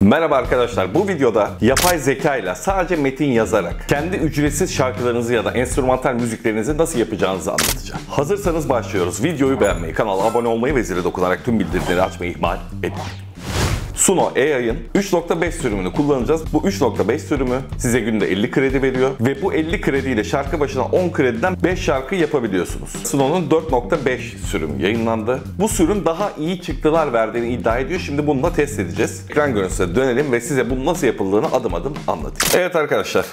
Merhaba arkadaşlar, bu videoda yapay zeka ile sadece metin yazarak kendi ücretsiz şarkılarınızı ya da enstrümantal müziklerinizi nasıl yapacağınızı anlatacağım. Hazırsanız başlıyoruz. Videoyu beğenmeyi, kanala abone olmayı ve zile dokunarak tüm bildirimleri açmayı ihmal etmeyin. Suno AI'ın 3.5 sürümünü kullanacağız. Bu 3.5 sürümü size günde 50 kredi veriyor ve bu 50 krediyle şarkı başına 10 krediden 5 şarkı yapabiliyorsunuz. Suno'nun 4.5 sürümü yayınlandı. Bu sürüm daha iyi çıktılar verdiğini iddia ediyor. Şimdi bunu da test edeceğiz. Ekran görüntüsüne dönelim ve size bunun nasıl yapıldığını adım adım anlatayım. Evet arkadaşlar,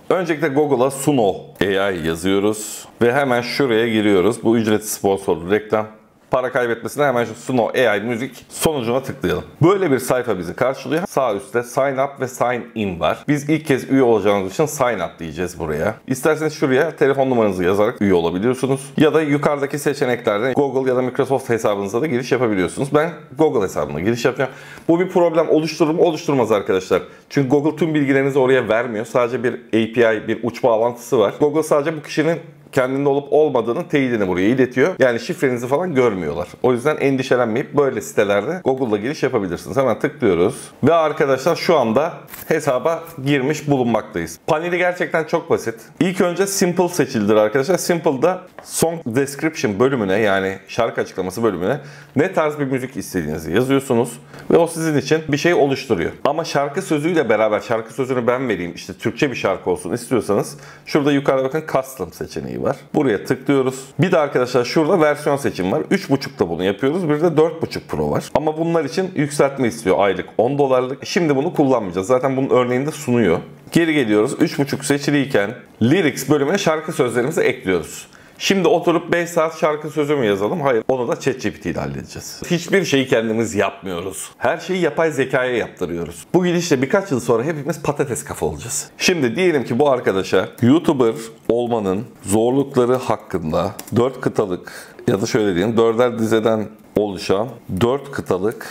öncelikle Google'a Suno AI yazıyoruz ve hemen şuraya giriyoruz. Bu ücretsiz sponsorlu reklam. Para kaybetmesine hemen şu Suno AI müzik sonucuna tıklayalım. Böyle bir sayfa bizi karşılıyor. Sağ üstte Sign Up ve Sign In var. Biz ilk kez üye olacağımız için Sign Up diyeceğiz buraya. İsterseniz şuraya telefon numaranızı yazarak üye olabiliyorsunuz. Ya da yukarıdaki seçeneklerden Google ya da Microsoft hesabınıza da giriş yapabiliyorsunuz. Ben Google hesabına giriş yapacağım. Bu bir problem oluşturur mu? Oluşturmaz arkadaşlar. Çünkü Google tüm bilgilerinizi oraya vermiyor. Sadece bir API, bir uç bağlantısı var. Google sadece bu kişinin kendinde olup olmadığının teyidini buraya iletiyor. Yani şifrenizi falan görmüyorlar. O yüzden endişelenmeyip böyle sitelerde Google'la giriş yapabilirsiniz. Hemen tıklıyoruz. Ve arkadaşlar şu anda hesaba girmiş bulunmaktayız. Paneli gerçekten çok basit. İlk önce Simple seçildir arkadaşlar. Simple'da Song Description bölümüne, yani şarkı açıklaması bölümüne ne tarz bir müzik istediğinizi yazıyorsunuz. Ve o sizin için bir şey oluşturuyor. Ama şarkı sözüyle beraber, şarkı sözünü ben vereyim, işte Türkçe bir şarkı olsun istiyorsanız şurada yukarıda bakın Custom seçeneği var. Buraya tıklıyoruz. Bir de arkadaşlar şurada versiyon seçim var. 3.5'da bunu yapıyoruz. Bir de 4.5 Pro var. Ama bunlar için yükseltme istiyor aylık $10. Şimdi bunu kullanmayacağız. Zaten bunun örneğini de sunuyor. Geri geliyoruz. 3.5 seçiliyken Lyrics bölümüne şarkı sözlerimizi ekliyoruz. Şimdi oturup 5 saat şarkı sözü mü yazalım? Hayır. Onu da ChatGPT ile halledeceğiz. Hiçbir şeyi kendimiz yapmıyoruz. Her şeyi yapay zekaya yaptırıyoruz. Bu gidişle birkaç yıl sonra hepimiz patates kafa olacağız. Şimdi diyelim ki bu arkadaşa YouTuber olmanın zorlukları hakkında 4 kıtalık ya da şöyle diyeyim 4'er dizeden oluşan 4 kıtalık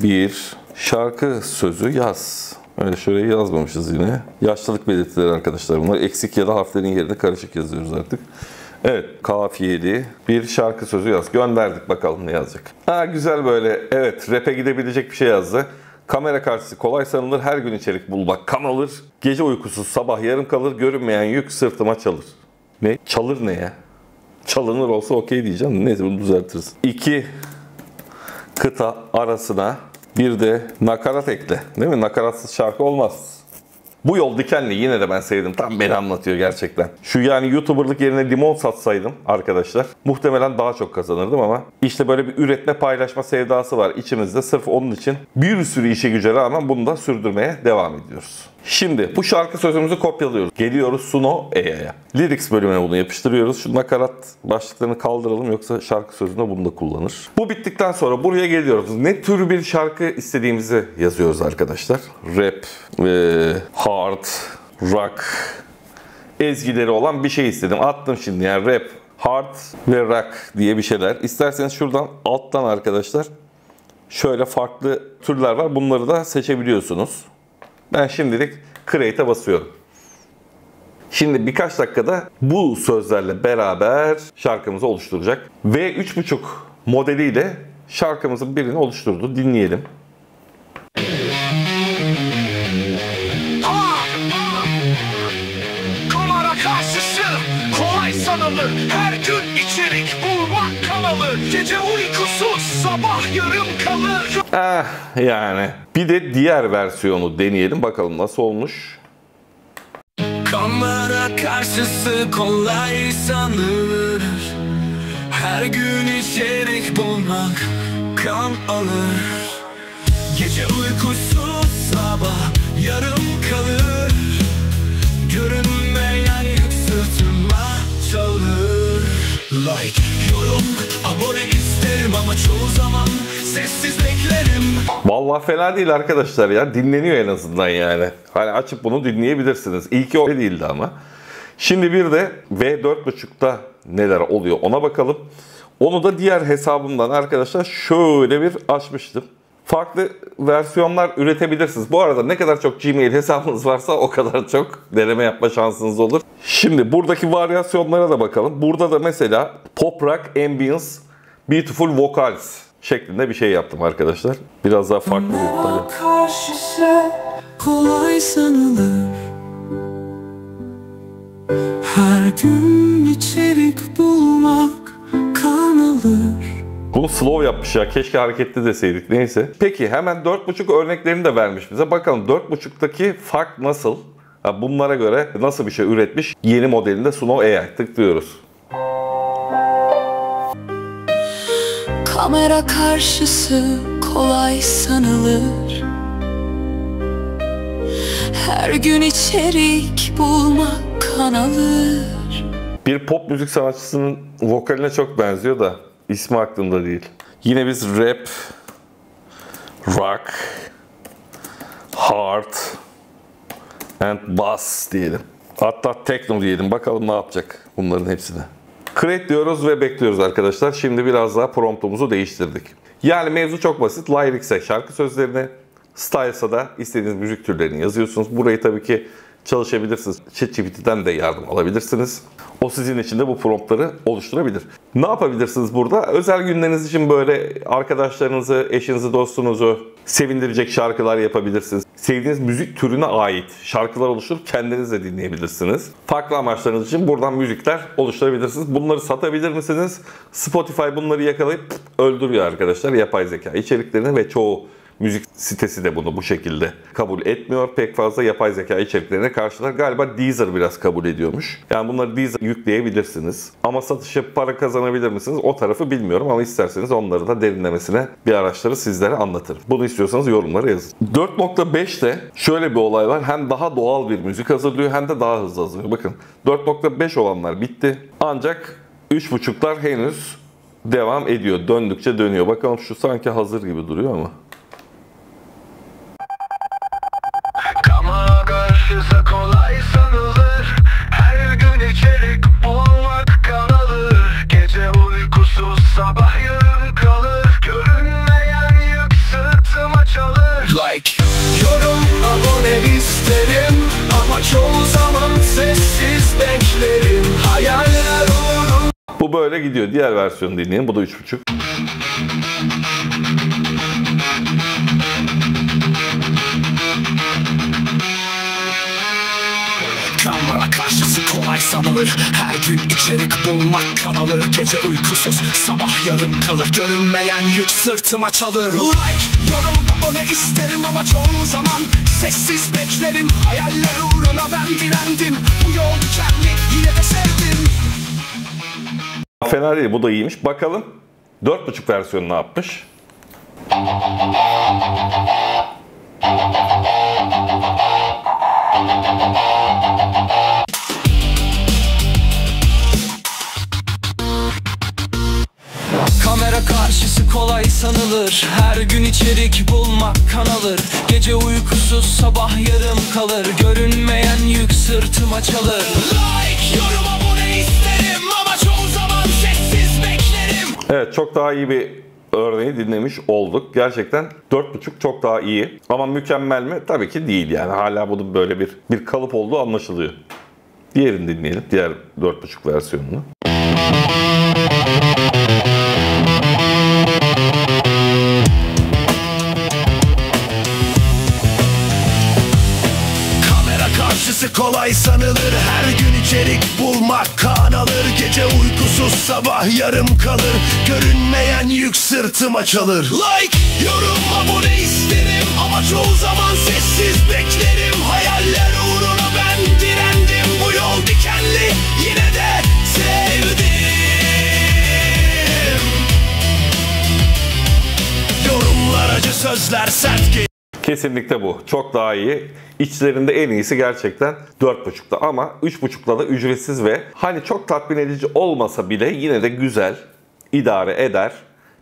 bir şarkı sözü yaz. Öyle şuraya yazmamışız yine. Yaşlılık belirtileri arkadaşlar bunlar. Eksik ya da harflerin yerine karışık yazıyoruz artık. Evet, kafiyeli bir şarkı sözü yaz. Gönderdik, bakalım ne yazacak. Ha, güzel böyle. Evet, rap'e gidebilecek bir şey yazdı. Kamera karşısı kolay sanılır, her gün içerik bulmak kan alır. Gece uykusuz sabah yarım kalır, görünmeyen yük sırtıma çalır. Ne? Çalır ne ya? Çalınır olsa okey diyeceğim. Neyse bunu düzeltiriz. 2 kıta arasına bir de nakarat ekle. Değil mi? Nakaratsız şarkı olmaz. Bu yol dikenli, yine de ben sevdim. Tam beni anlatıyor gerçekten. Şu yani YouTuber'lık yerine limon satsaydım arkadaşlar, muhtemelen daha çok kazanırdım ama işte böyle bir üretme paylaşma sevdası var içimizde. Sırf onun için bir sürü işe güce rağmen bunu da sürdürmeye devam ediyoruz. Şimdi bu şarkı sözümüzü kopyalıyoruz. Geliyoruz Suno AI'ya. Lyrics bölümüne bunu yapıştırıyoruz. Şu nakarat başlıklarını kaldıralım, yoksa şarkı sözünde bunu da kullanır. Bu bittikten sonra buraya geliyoruz. Ne tür bir şarkı istediğimizi yazıyoruz arkadaşlar. Rap, hard, rock ezgileri olan bir şey istedim. Attım şimdi, yani rap, hard ve rock diye bir şeyler. İsterseniz şuradan alttan arkadaşlar şöyle farklı türler var. Bunları da seçebiliyorsunuz. Ben şimdilik Create'e basıyorum. Şimdi birkaç dakikada bu sözlerle beraber şarkımızı oluşturacak. Ve 3.5 modeliyle şarkımızın birini oluşturdu. Dinleyelim. Kamera karşısı kolay sanılır, her gün içerik bulmak kanalı. Gece uykusuz sabah yarım kalır. Yani bir de diğer versiyonu deneyelim, bakalım nasıl olmuş. Kamera karşısı kolay sanılır, her gün içerik bulmak kan alır. Gece uykusuz sabah yarım kalır, görünmeyen yük sırtıma çalır. Like, yorum, abone isterim ama çoğu zaman sessiz beklerim. Vallahi fena değil arkadaşlar ya. Dinleniyor en azından yani. Hani açıp bunu dinleyebilirsiniz. İlki o değildi ama. Şimdi bir de V4.5'ta neler oluyor ona bakalım. Onu da diğer hesabımdan arkadaşlar şöyle bir açmıştım. Farklı versiyonlar üretebilirsiniz. Bu arada ne kadar çok Gmail hesabınız varsa o kadar çok deneme yapma şansınız olur. Şimdi buradaki varyasyonlara da bakalım. Burada da mesela Pop Rock Ambience Beautiful Vocals şeklinde bir şey yaptım arkadaşlar. Biraz daha farklı bir Kamera karşısı kolay sanılır. Her gün içerik bulmak kan alır. Bunu slow yapmış ya. Keşke hareketli deseydik. Neyse. Peki hemen 4.5 örneklerini de vermiş bize. Bakalım 4.5'taki fark nasıl? Bunlara göre nasıl bir şey üretmiş? Yeni modelinde Suno AI. Tıklıyoruz. Kamera karşısı kolay sanılır. Her gün içerik bulmak kan alır. Bir pop müzik sanatçısının vokaline çok benziyor da ismi aklımda değil. Yine biz rap, rock, hard and bass diyelim. Hatta techno diyelim. Bakalım ne yapacak bunların hepsine. Create diyoruz ve bekliyoruz arkadaşlar. Şimdi biraz daha promptumuzu değiştirdik. Yani mevzu çok basit. Lyrics'e şarkı sözlerini, Styles'a da istediğiniz müzik türlerini yazıyorsunuz. Burayı tabii ki çalışabilirsiniz. ChatGPT'den de yardım alabilirsiniz. O sizin için de bu promptları oluşturabilir. Ne yapabilirsiniz burada? Özel günleriniz için böyle arkadaşlarınızı, eşinizi, dostunuzu sevindirecek şarkılar yapabilirsiniz. Sevdiğiniz müzik türüne ait şarkılar oluşturup kendiniz de dinleyebilirsiniz. Farklı amaçlarınız için buradan müzikler oluşturabilirsiniz. Bunları satabilir misiniz? Spotify bunları yakalayıp öldürüyor arkadaşlar yapay zeka içeriklerini ve çoğu müzik sitesi de bunu bu şekilde kabul etmiyor. Pek fazla yapay zeka içeriklerine karşılar. Galiba Deezer biraz kabul ediyormuş. Yani bunları Deezer yükleyebilirsiniz. Ama satış yapıp para kazanabilir misiniz? O tarafı bilmiyorum ama isterseniz onları da derinlemesine bir araştırır sizlere anlatırım. Bunu istiyorsanız yorumlara yazın. 4.5'te şöyle bir olay var. Hem daha doğal bir müzik hazırlıyor hem de daha hızlı hazırlıyor. Bakın 4.5 olanlar bitti. Ancak 3.5'lar henüz devam ediyor. Döndükçe dönüyor. Bakalım şu sanki hazır gibi duruyor ama. Kamera karşısı kolay sanılır. Her gün içerik bulmak kan alır. Gece uykusuz sabah yarım kalır. Görünmeyen yük sırtıma çalır. Like, yorum, abone isterim. Ama çoğu zaman sessiz beklerim. Hayaller uğruna. Bu böyle gidiyor. Diğer versiyonu dinleyin. Bu da 3.5. Kamera karşısı kolay sanılır. Her gün içerik bulmak kan alır. Gece uykusuz sabah yarım kalır. Görünmeyen yük sırtıma çalır. Like, yorum, abone isterim ama çoğu zaman sessiz beklerim. Hayaller uğruna ben direndim. Bu yol dikenli yine de sevdim. Fena değil. Bu da iyiymiş. Bakalım 4.5 versiyonu ne yapmış? Kamera karşısı kolay sanılır. Her gün içerik bulmak kan alır. Gece uykusuz sabah yarım kalır. Görünmeyen yük sırtıma çalır. Like, yorum, abone isterim ama çoğu zaman sessiz beklerim. Evet, çok daha iyi bir örneği dinlemiş olduk. Gerçekten 4.5 çok daha iyi. Ama mükemmel mi? Tabii ki değil yani. Hala bunun böyle bir kalıp olduğu anlaşılıyor. Diğerini dinleyelim. Diğer 4.5 versiyonunu. Kamera karşısı kolay sanılır. Her gün içerik bulmak kan alır. Gece uykusuz sabah yarım kalır. Görünmeyen yük sırtıma çalır. Like, yorum, abone isterim ama çoğu zaman sessiz beklerim. Hayaller uğruna ben direndim. Bu yol dikenli yine de sevdim. Yorumlar acı, sözler sert. Kesinlikle bu. Çok daha iyi. İçlerinde en iyisi gerçekten 4.5'ta ama 3.5'la da ücretsiz ve hani çok tatmin edici olmasa bile yine de güzel, idare eder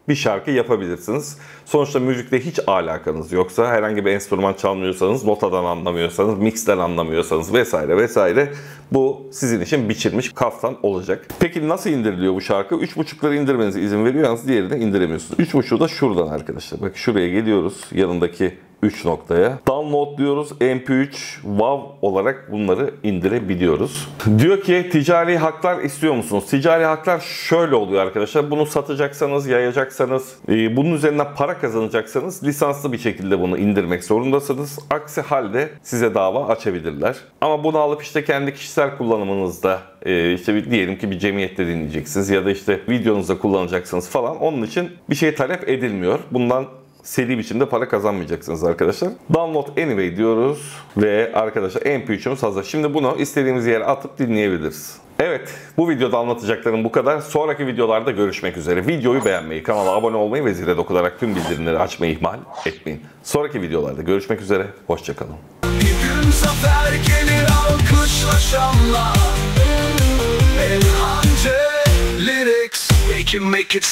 bir şarkı yapabilirsiniz. Sonuçta müzikle hiç alakanız yoksa, herhangi bir enstrüman çalmıyorsanız, notadan anlamıyorsanız, mixten anlamıyorsanız vesaire vesaire, bu sizin için biçilmiş kaftan olacak. Peki nasıl indiriliyor bu şarkı? 3.5'ları indirmenize izin veriyor, yalnız diğerini indiremiyorsunuz. 3.5'u da şuradan arkadaşlar. Bak şuraya geliyoruz, yanındaki 3 noktaya. Download diyoruz. MP3, WAV olarak bunları indirebiliyoruz. Diyor ki ticari haklar istiyor musunuz? Ticari haklar şöyle oluyor arkadaşlar. Bunu satacaksanız, yayacaksanız, bunun üzerinden para kazanacaksanız lisanslı bir şekilde bunu indirmek zorundasınız. Aksi halde size dava açabilirler. Ama bunu alıp işte kendi kişisel kullanımınızda işte diyelim ki bir cemiyette dinleyeceksiniz ya da işte videonuzda kullanacaksınız falan. Onun için bir şey talep edilmiyor. Bundan seri biçimde para kazanmayacaksınız arkadaşlar. Download anyway diyoruz ve arkadaşlar MP3'ümüz hazır. Şimdi bunu istediğimiz yere atıp dinleyebiliriz. Evet, bu videoda anlatacaklarım bu kadar. Sonraki videolarda görüşmek üzere. Videoyu beğenmeyi, kanala abone olmayı ve zile dokunarak tüm bildirimleri açmayı ihmal etmeyin. Sonraki videolarda görüşmek üzere. Hoşça kalın. Bir gün zafer gelir alkışla şanla. Elhancı lyrics, make it